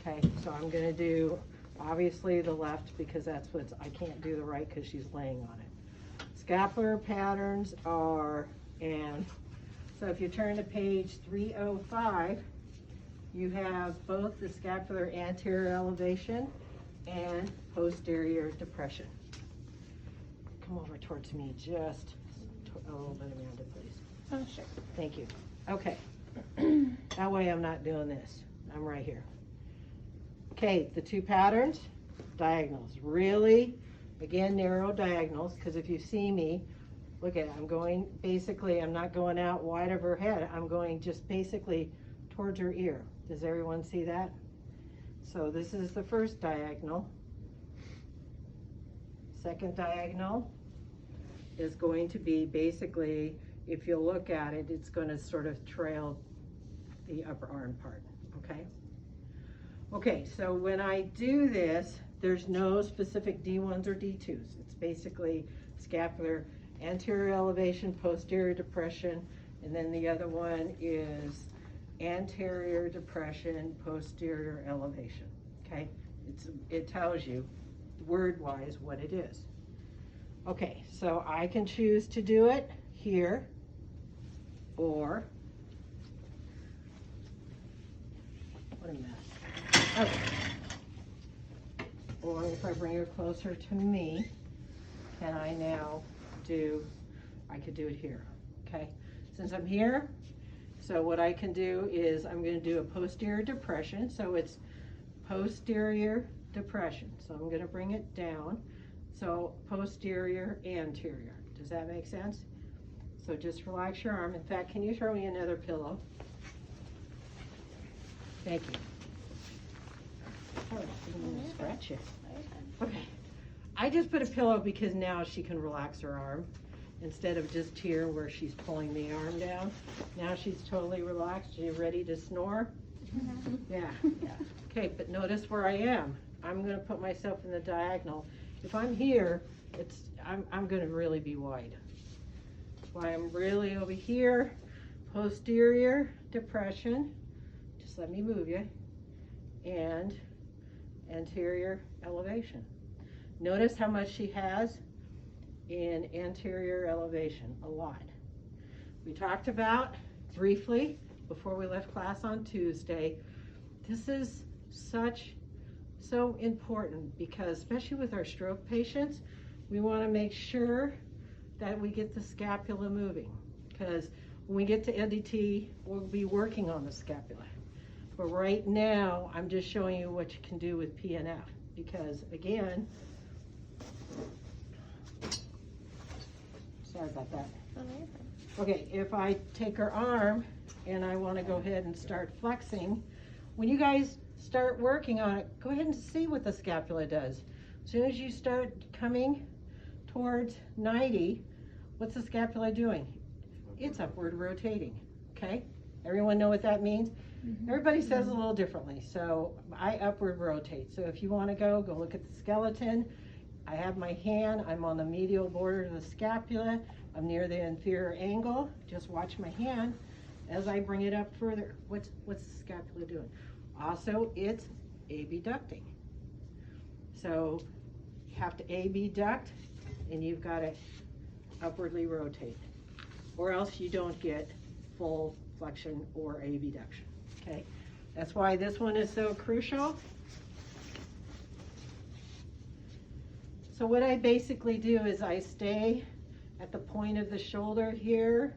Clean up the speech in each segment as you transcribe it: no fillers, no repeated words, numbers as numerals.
Okay, so I'm gonna do, obviously, the left because that's what's, I can't do the right because she's laying on it. Scapular patterns are, and so if you turn to page 305, you have both the scapular anterior elevation and posterior depression. Come over towards me just a little bit, Amanda, please. Oh, sure. Thank you. Okay. That way I'm not doing this. I'm right here. Okay, the two patterns, diagonals. Really, again, narrow diagonals, because if you see me, look at it, I'm going, basically, I'm not going out wide of her head. I'm going just basically towards her ear. Does everyone see that? So this is the first diagonal. Second diagonal is going to be basically, if you look at it, it's going to sort of trail the upper arm part, okay? Okay, so when I do this, there's no specific D1s or D2s. It's basically scapular anterior elevation, posterior depression, and then the other one is anterior depression, posterior elevation, okay? It tells you word-wise what it is. Okay, so I can choose to do it here, or, what a mess. Okay. Or if I bring her closer to me, can I now do, I could do it here, okay? Since I'm here, so what I can do is I'm going to do a posterior depression, so it's posterior depression. So I'm going to bring it down. So posterior, anterior. Does that make sense? So just relax your arm. In fact, can you throw me another pillow? Thank you. Oh, I didn't want to scratch it. Okay. I just put a pillow because now she can relax her arm instead of just here where she's pulling the arm down. Now she's totally relaxed. Are you ready to snore? Yeah. Yeah. Okay, but notice where I am. I'm going to put myself in the diagonal. If I'm here, I'm going to really be wide. That's why I'm really over here. Posterior depression. Just let me move you. And anterior elevation. Notice how much she has in anterior elevation. A lot. We talked about briefly before we left class on Tuesday. This is so important because especially with our stroke patients, we want to make sure that we get the scapula moving, because when we get to NDT, we'll be working on the scapula. But right now, I'm just showing you what you can do with PNF, because again, sorry about that. Okay, if I take her arm and I want to go ahead and start flexing, when you guys start working on it, go ahead and see what the scapula does. As soon as you start coming towards 90, what's the scapula doing? It's upward rotating, okay? Everyone know what that means? Mm-hmm. Everybody says it a little differently, so I upward rotate. So if you want to go look at the skeleton. I have my hand, I'm on the medial border of the scapula, I'm near the inferior angle. Just watch my hand as I bring it up further. What's the scapula doing? Also, it's abducting. So you have to abduct and you've got to upwardly rotate, or else you don't get full flexion or abduction, okay? That's why this one is so crucial. So what I basically do is I stay at the point of the shoulder here,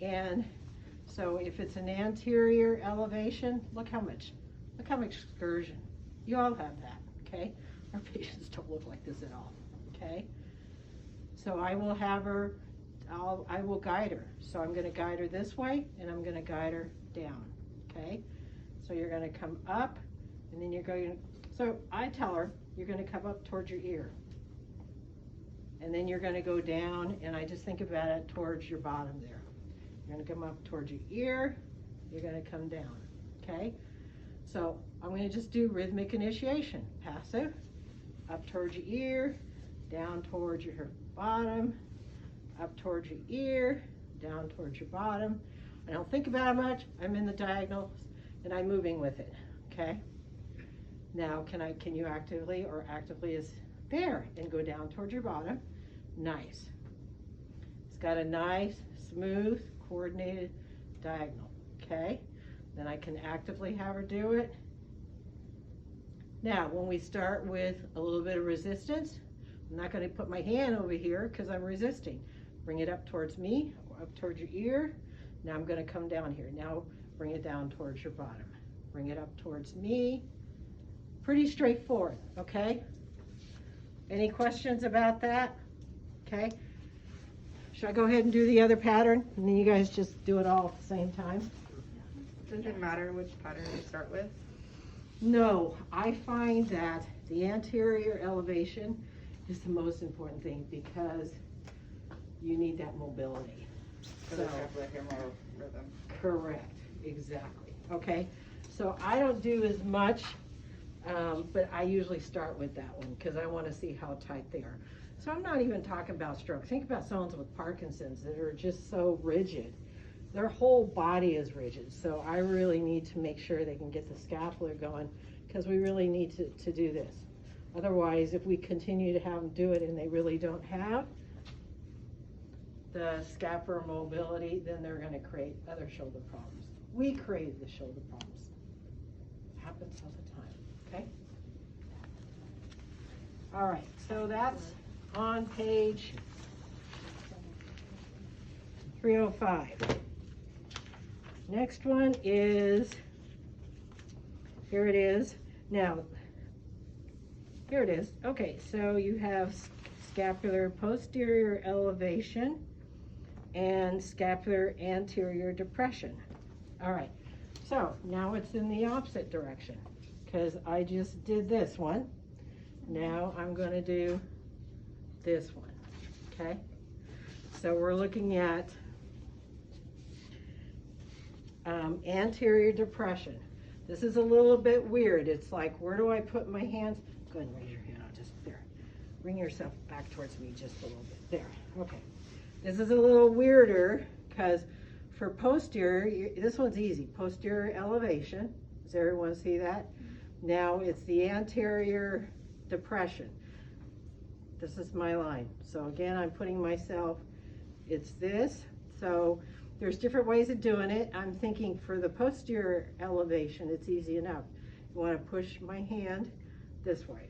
and so if it's an anterior elevation, look how much excursion. You all have that, okay? Our patients don't look like this at all, okay? So I will have her, I will guide her. So I'm gonna guide her this way, and I'm gonna guide her down, okay? So you're gonna come up, and then you're going, so I tell her, you're gonna come up towards your ear. And then you're gonna go down, and I just think about it towards your bottom there. You're gonna come up towards your ear, you're gonna come down, okay? So I'm gonna just do rhythmic initiation. Passive, up towards your ear, down towards your bottom, up towards your ear, down towards your bottom. I don't think about it much, I'm in the diagonals, and I'm moving with it, okay? Now, can you actively is there, and go down towards your bottom. Nice. It's got a nice, smooth, coordinated diagonal. Okay? Then I can actively have her do it. Now, when we start with a little bit of resistance, I'm not going to put my hand over here because I'm resisting. Bring it up towards me, up towards your ear. Now I'm going to come down here. Now bring it down towards your bottom. Bring it up towards me. Pretty straightforward, okay? Any questions about that? Okay. Should I go ahead and do the other pattern? And then you guys just do it all at the same time? Does it matter which pattern you start with? No, I find that the anterior elevation is the most important thing because you need that mobility. So hear more rhythm. Correct, exactly. Okay, so I don't do as much, but I usually start with that one because I want to see how tight they are. So I'm not even talking about stroke. Think about someone with Parkinson's that are just so rigid. Their whole body is rigid. So I really need to make sure they can get the scapular going because we really need to do this. Otherwise, if we continue to have them do it and they really don't have the scapular mobility, then they're going to create other shoulder problems. We create the shoulder problems. Happens all the time, okay? All right, so that's on page 305. Next one is, here it is. Now, here it is. Okay, so you have scapular posterior elevation and scapular anterior depression. All right, so now it's in the opposite direction because I just did this one. Now I'm going to do this one, okay? So we're looking at anterior depression. This is a little bit weird. It's like, where do I put my hands? Go ahead and raise your hand. I'll just, there. Bring yourself back towards me just a little bit. There, okay. This is a little weirder because for posterior, this one's easy. Posterior elevation. Does everyone see that? Now it's the anterior depression. This is my line. So again, I'm putting myself, it's this. So there's different ways of doing it. I'm thinking for the posterior elevation, it's easy enough. You want to push my hand this way.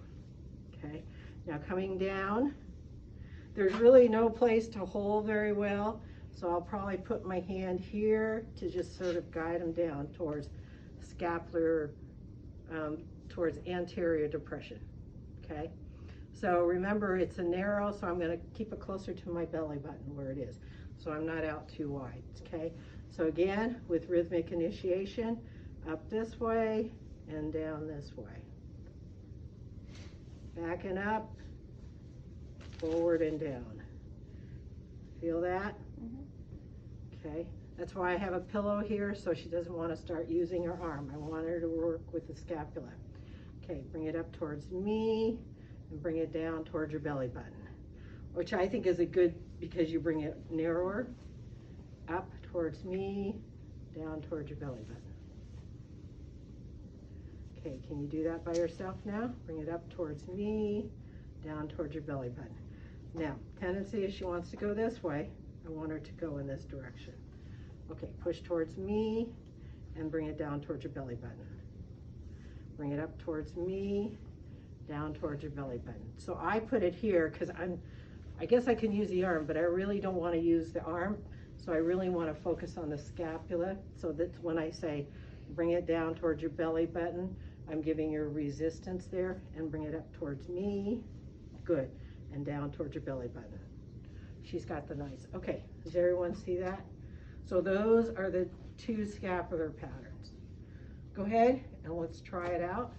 Okay. Now coming down, there's really no place to hold very well. So I'll probably put my hand here to just sort of guide them down towards scapular, towards anterior depression. Okay. So remember, it's a narrow, so I'm going to keep it closer to my belly button where it is, so I'm not out too wide, okay? So again, with rhythmic initiation, up this way and down this way. Backing up, forward and down. Feel that? Mm-hmm. Okay, that's why I have a pillow here, so she doesn't want to start using her arm. I want her to work with the scapula. Okay, bring it up towards me. And bring it down towards your belly button, which I think is a good, because you bring it narrower, up towards me, down towards your belly button. Okay, can you do that by yourself now? Bring it up towards me, down towards your belly button. Now, tendency is she wants to go this way. I want her to go in this direction. Okay, push towards me and bring it down towards your belly button. Bring it up towards me, down towards your belly button. So I put it here because I guess I can use the arm, but I really don't want to use the arm. So I really want to focus on the scapula. So that's when I say bring it down towards your belly button, I'm giving you resistance there, and bring it up towards me. Good. And down towards your belly button. She's got the nice. Okay, does everyone see that? So those are the two scapular patterns. Go ahead and let's try it out.